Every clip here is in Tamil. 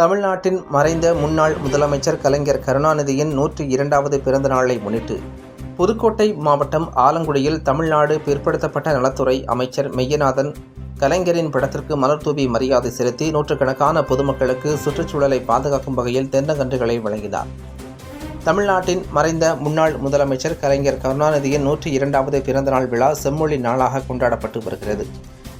தமிழ்நாட்டின் மறைந்த முன்னாள் முதலமைச்சர் கலைஞர் கருணாநிதியின் 102வது பிறந்த நாளை முன்னிட்டு புதுக்கோட்டை மாவட்டம் ஆலங்குடியில் தமிழ்நாடு பிற்படுத்தப்பட்ட நலத்துறை அமைச்சர் மெய்யநாதன் கலைஞரின் படத்திற்கு மலர் தூவி மரியாதை செலுத்தி நூற்றுக்கணக்கான பொதுமக்களுக்கு சுற்றுச்சூழலை பாதுகாக்கும் வகையில் தென்னங்கன்றுகளை வழங்கினார். தமிழ்நாட்டின் மறைந்த முன்னாள் முதலமைச்சர் கலைஞர் கருணாநிதியின் 102வது பிறந்தநாள் விழா செம்மொழி நாளாக கொண்டாடப்பட்டு வருகிறது.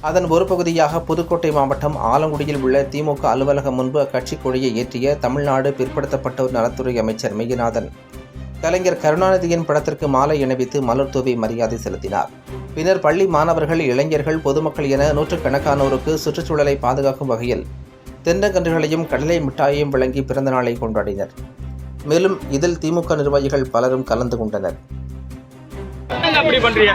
அதன் ஒரு பகுதியாக புதுக்கோட்டை மாவட்டம் ஆலங்குடியில் உள்ள திமுக அலுவலகம் முன்பு அக்கட்சி கொடியை ஏற்றிய தமிழ்நாடு பிற்படுத்தப்பட்டோர் நலத்துறை அமைச்சர் மெய்யநாதன் கலைஞர் கருணாநிதியின் படத்திற்கு மாலை அணிவித்து மலர் தூவி மரியாதை செலுத்தினார். பின்னர் பள்ளி மாணவர்கள், இளைஞர்கள், பொதுமக்கள் என நூற்றுக்கணக்கானோருக்கு சுற்றுச்சூழலை பாதுகாக்கும் வகையில் தென்னங்கன்றுகளையும் கடலை மிட்டாயையும் வழங்கி பிறந்த நாளை கொண்டாடினர். மேலும் இதில் திமுக நிர்வாகிகள் பலரும் கலந்து கொண்டனர். அப்படி பண்றீங்க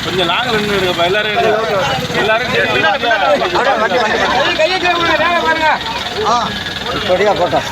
கொஞ்சம் லாங் நின்றுடுங்கப்பா. எல்லாரும் போட்டோம்.